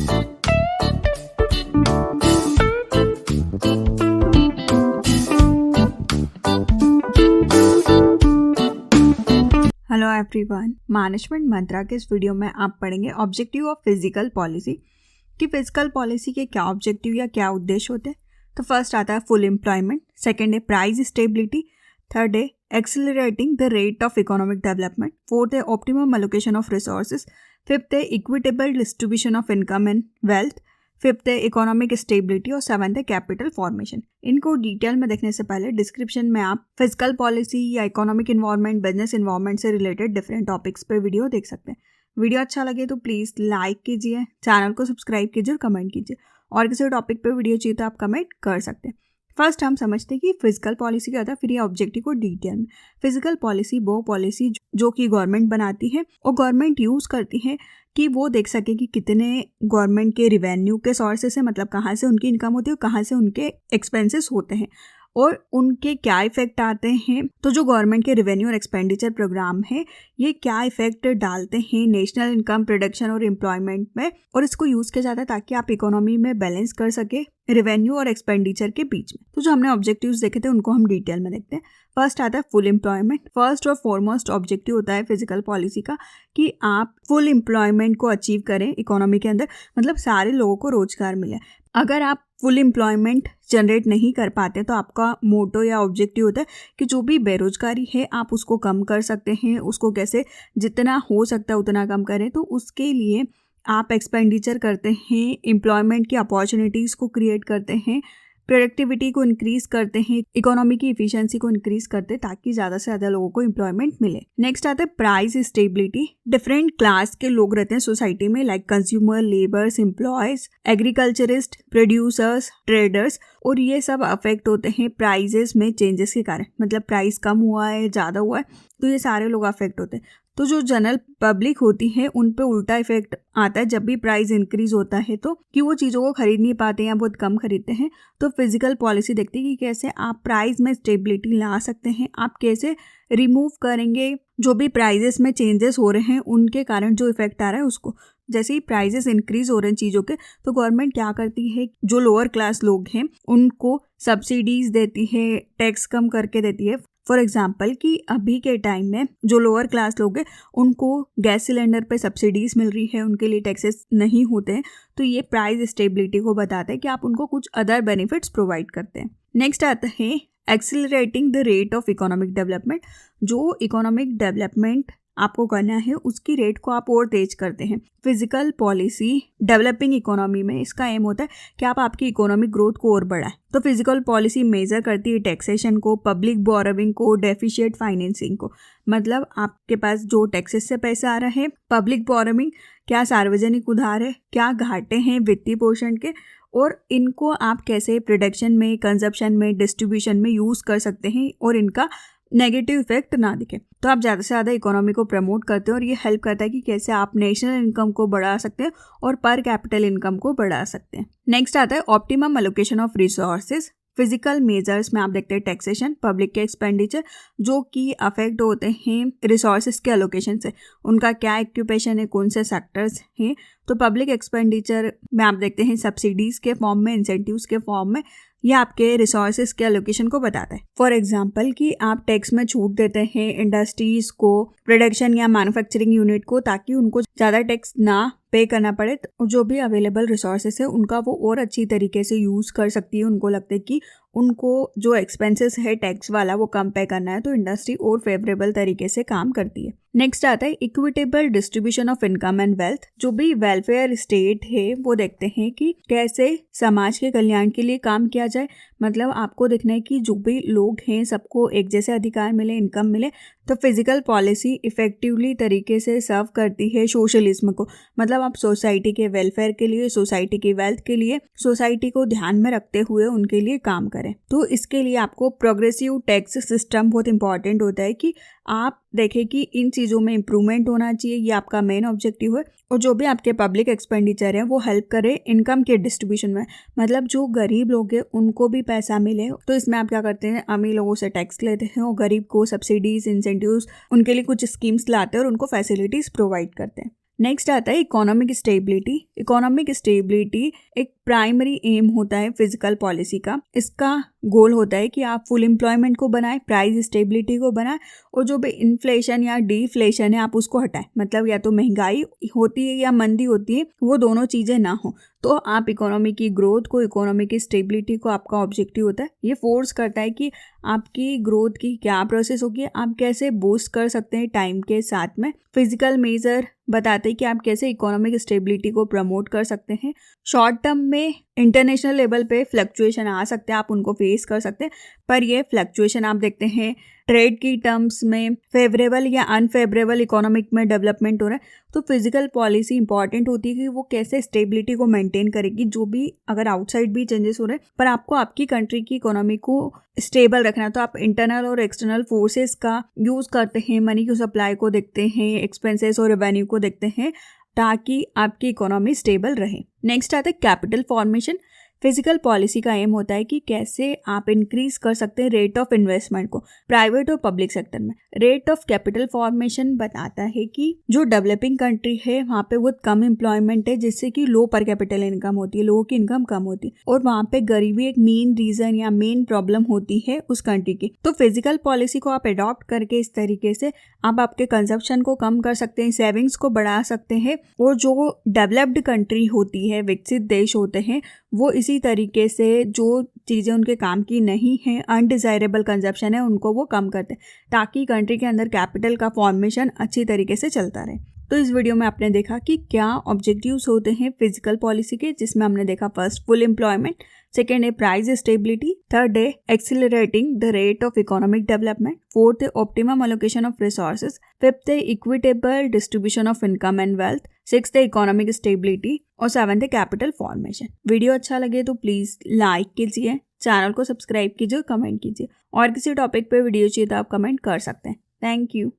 Hello everyone, management मंत्रा के इस video में आप पढ़ेंगे ऑब्जेक्टिव ऑफ फिजिकल पॉलिसी कि फिजिकल पॉलिसी के क्या ऑब्जेक्टिव या क्या उद्देश्य होते हैं। तो फर्स्ट आता है फुल एम्प्लॉयमेंट, सेकंड है प्राइस स्टेबिलिटी, थर्ड है accelerating the rate of economic development, fourth है optimum allocation of resources, fifth है equitable distribution of income and wealth, fifth है इकोनॉमिक स्टेबिलिटी और सेवंथ है कैपिटल फॉर्मेशन। इनको डिटेल में देखने से पहले डिस्क्रिप्शन में आप फिजिकल पॉलिसी या इकोनॉमिक इन्वायरमेंट, बिजनेस इन्वायरमेंट से रिलेटेड डिफरेंट टॉपिक्स पे वीडियो देख सकते हैं। वीडियो अच्छा लगे तो प्लीज़ लाइक कीजिए, चैनल को सब्सक्राइब कीजिए और कमेंट कीजिए। और किसी टॉपिक पे वीडियो चाहिए तो आप कमेंट कर सकते हैं। फर्स्ट हम समझते हैं कि फिजिकल पॉलिसी क्या होता है, फिर ये ऑब्जेक्टिव को डिटेल में। फिजिकल पॉलिसी वो पॉलिसी जो कि गवर्नमेंट बनाती है और गवर्नमेंट यूज़ करती है कि वो देख सके कि कितने गवर्नमेंट के रिवेन्यू के सोर्सेस है, मतलब कहाँ से उनकी इनकम होती है और कहाँ से उनके एक्सपेंसेस होते हैं और उनके क्या इफेक्ट आते हैं। तो जो गवर्नमेंट के रिवेन्यू और एक्सपेंडिचर प्रोग्राम है ये क्या इफेक्ट डालते हैं नेशनल इनकम, प्रोडक्शन और एम्प्लॉयमेंट में, और इसको यूज़ किया जाता है ताकि आप इकोनॉमी में बैलेंस कर सके रिवेन्यू और एक्सपेंडिचर के बीच में। तो जो हमने ऑब्जेक्टिव्स देखे थे उनको हम डिटेल में देखते हैं। फर्स्ट आता है फुल एम्प्लॉयमेंट। फर्स्ट और फॉरमोस्ट ऑब्जेक्टिव होता है फिजिकल पॉलिसी का कि आप फुल एम्प्लॉयमेंट को अचीव करें इकोनॉमी के अंदर, मतलब सारे लोगों को रोजगार मिले। अगर आप फुल एम्प्लॉयमेंट जनरेट नहीं कर पाते तो आपका मोटो या ऑब्जेक्टिव होता है कि जो भी बेरोजगारी है आप उसको कम कर सकते हैं, उसको कैसे जितना हो सकता है उतना कम करें। तो उसके लिए आप एक्सपेंडिचर करते हैं, एम्प्लॉयमेंट की अपॉर्चुनिटीज़ को क्रिएट करते हैं, प्रोडक्टिविटी को इंक्रीज़ करते हैं, इकोनॉमी की इफिशिएंसी को इंक्रीज़ करते हैं ताकि ज़्यादा से ज़्यादा लोगों को एम्प्लॉयमेंट मिले। नेक्स्ट आता है प्राइस स्टेबिलिटी। डिफरेंट क्लास के लोग रहते हैं सोसाइटी में, like consumer, labours, employees, agriculturist, producers, traders, और ये सब अफेक्ट होते हैं प्राइजेस में चेंजेस के कारण। मतलब प्राइस कम हुआ है, ज़्यादा हुआ है, तो ये सारे लोग अफेक्ट होते हैं। तो जो जनरल पब्लिक होती है उन पे उल्टा इफेक्ट आता है जब भी प्राइस इंक्रीज होता है, तो कि वो चीज़ों को खरीद नहीं पाते हैं या बहुत कम खरीदते हैं। तो फिजिकल पॉलिसी देखती है कि कैसे आप प्राइस में स्टेबिलिटी ला सकते हैं, आप कैसे रिमूव करेंगे जो भी प्राइजेस में चेंजेस हो रहे हैं उनके कारण जो इफेक्ट आ रहा है उसको। जैसे ही प्राइजेस इंक्रीज हो रहे हैं चीज़ों के, तो गवर्नमेंट क्या करती है, जो लोअर क्लास लोग हैं उनको सब्सिडीज देती है, टैक्स कम करके देती है। फॉर एग्जाम्पल कि अभी के टाइम में जो लोअर क्लास लोग हैं उनको गैस सिलेंडर पे सब्सिडीज मिल रही है, उनके लिए टैक्सेस नहीं होते हैं। तो ये प्राइस स्टेबिलिटी को बताता है कि आप उनको कुछ अदर बेनिफिट्स प्रोवाइड करते हैं। नेक्स्ट आता है accelerating the rate of economic development. जो इकोनॉमिक डेवलपमेंट आपको करना है उसकी रेट को आप और तेज करते हैं। फिजिकल पॉलिसी डेवलपिंग इकोनॉमी में इसका एम होता है कि आप आपकी इकोनॉमिक ग्रोथ को और बढ़ाएं। तो फिजिकल पॉलिसी मेजर करती है टैक्सेशन को, पब्लिक बोरोविंग को, डेफिशिएट फाइनेंसिंग को। मतलब आपके पास जो टैक्सेस से पैसा आ रहा है, पब्लिक बोरोविंग, क्या सार्वजनिक उधार है, क्या घाटे हैं वित्तीय पोषण के, और इनको आप कैसे प्रोडक्शन में, कंजप्शन में, डिस्ट्रीब्यूशन में यूज़ कर सकते हैं और इनका नेगेटिव इफेक्ट ना दिखे। तो आप ज़्यादा से ज़्यादा इकोनॉमी को प्रमोट करते हैं और ये हेल्प करता है कि कैसे आप नेशनल इनकम को बढ़ा सकते हैं और पर कैपिटल इनकम को बढ़ा सकते हैं। नेक्स्ट आता है optimum allocation of resources. Physical measures में आप देखते हैं टैक्सेशन, पब्लिक के एक्सपेंडिचर जो कि अफेक्ट होते हैं रिसोर्सेज के एलोकेशन से, उनका क्या एक्यूपेशन है, कौन से सेक्टर्स हैं। तो पब्लिक एक्सपेंडिचर में आप देखते हैं सब्सिडीज़ के फॉर्म में, इंसेंटिव्स के फॉर्म में, यह आपके रिसोर्सेज के एलोकेशन को बताता है। फॉर एग्जांपल कि आप टैक्स में छूट देते हैं इंडस्ट्रीज को, प्रोडक्शन या मैन्युफैक्चरिंग यूनिट को, ताकि उनको ज़्यादा टैक्स ना पे करना पड़े। तो जो भी अवेलेबल रिसोर्सेज है उनका वो और अच्छी तरीके से यूज़ कर सकती है। उनको लगता है कि उनको जो एक्सपेंसेस है टैक्स वाला वो कम पे करना है, तो इंडस्ट्री और फेवरेबल तरीके से काम करती है। नेक्स्ट आता है equitable distribution of income and wealth. जो भी वेलफेयर स्टेट है वो देखते हैं कि कैसे समाज के कल्याण के लिए काम किया जाए। मतलब आपको देखना है कि जो भी लोग हैं सबको एक जैसे अधिकार मिले, इनकम मिले। तो फिजिकल पॉलिसी इफेक्टिवली तरीके से सर्व करती है सोशलिज्म को। मतलब आप सोसाइटी के वेलफेयर के लिए, सोसाइटी की वेल्थ के लिए, सोसाइटी को ध्यान में रखते हुए उनके लिए काम करें। तो इसके लिए आपको प्रोग्रेसिव टैक्स सिस्टम बहुत इंपॉर्टेंट होता है कि आप देखें कि इन चीज़ों में इम्प्रूवमेंट होना चाहिए, ये आपका मेन ऑब्जेक्टिव है। और जो भी आपके पब्लिक एक्सपेंडिचर है वो हेल्प करे इनकम के डिस्ट्रीब्यूशन में। मतलब जो गरीब लोग हैं उनको भी पैसा मिले। तो इसमें आप क्या करते हैं, अमीर लोगों से टैक्स लेते हैं और गरीब को सब्सिडीज, इंसेंटिव्स, उनके लिए कुछ स्कीम्स लाते हैं और उनको फैसिलिटीज़ प्रोवाइड करते हैं। नेक्स्ट आता है इकोनॉमिक स्टेबिलिटी। इकोनॉमिक स्टेबिलिटी एक प्राइमरी एम होता है फिजिकल पॉलिसी का। इसका गोल होता है कि आप फुल एम्प्लॉयमेंट को बनाएं, प्राइस स्टेबिलिटी को बनाएं और जो भी इन्फ्लेशन या डिफ्लेशन है आप उसको हटाएं। मतलब या तो महंगाई होती है या मंदी होती है, वो दोनों चीज़ें ना हो। तो आप इकोनॉमी की ग्रोथ को, इकोनॉमी की स्टेबिलिटी को आपका ऑब्जेक्टिव होता है। ये फोर्स करता है कि आपकी ग्रोथ की क्या प्रोसेस होगी, आप कैसे बूस्ट कर सकते हैं टाइम के साथ में। फिजिकल मेजर बताते हैं कि आप कैसे इकोनॉमिक स्टेबिलिटी को प्रमोट कर सकते हैं। शॉर्ट टर्म में इंटरनेशनल लेवल पे फ्लक्चुएशन आ सकते हैं, आप उनको फेस कर सकते हैं, पर ये फ्लक्चुएशन आप देखते हैं ट्रेड की टर्म्स में फेवरेबल या अनफेवरेबल इकोनॉमिक में डेवलपमेंट हो रहा है। तो फिजिकल पॉलिसी इंपॉर्टेंट होती है कि वो कैसे स्टेबिलिटी को मेंटेन करेगी, जो भी अगर आउटसाइड भी चेंजेस हो रहे हैं, पर आपको आपकी कंट्री की इकोनॉमी को स्टेबल रखना है। तो आप इंटरनल और एक्सटर्नल फोर्सेस का यूज़ करते हैं, मनी की सप्लाई को देखते हैं, एक्सपेंसेस और रेवेन्यू को देखते हैं, ताकि आपकी इकोनॉमी स्टेबल रहे। नेक्स्ट आता है कैपिटल फॉर्मेशन। फिजिकल पॉलिसी का एम होता है कि कैसे आप इंक्रीज कर सकते हैं रेट ऑफ इन्वेस्टमेंट को प्राइवेट और पब्लिक सेक्टर में। रेट ऑफ कैपिटल फॉर्मेशन बताता है कि जो डेवलपिंग कंट्री है वहाँ पे बहुत कम एम्प्लॉयमेंट है, जिससे कि लो पर कैपिटल इनकम होती है, लोगों की इनकम कम होती है और वहाँ पे गरीबी एक मेन रीजन या मेन प्रॉब्लम होती है उस कंट्री की। तो फिजिकल पॉलिसी को आप अडॉप्ट करके इस तरीके से आप आपके कंजप्शन को कम कर सकते हैं, सेविंग्स को बढ़ा सकते हैं और जो डेवलप्ड कंट्री होती है, विकसित देश होते हैं, वो इसी तरीके से जो चीज़ें उनके काम की नहीं है, अनडिज़ायरेबल कंजप्शन है, उनको वो कम करते हैं ताकि कंट्री के अंदर कैपिटल का फॉर्मेशन अच्छी तरीके से चलता रहे। तो इस वीडियो में आपने देखा कि क्या ऑब्जेक्टिव्स होते हैं फिजिकल पॉलिसी के, जिसमें हमने देखा फर्स्ट फुल एम्प्लॉयमेंट, सेकेंड है प्राइस स्टेबिलिटी, थर्ड है accelerating the rate of economic development, fourth है optimum allocation of resources, fifth है equitable distribution of income and wealth, sixth है इकोनॉमिक स्टेबिलिटी और सेवंथ है कैपिटल फॉर्मेशन। वीडियो अच्छा लगे तो प्लीज़ लाइक कीजिए, चैनल को सब्सक्राइब कीजिए, कमेंट कीजिए और किसी टॉपिक पे वीडियो चाहिए तो आप कमेंट कर सकते हैं। Thank you.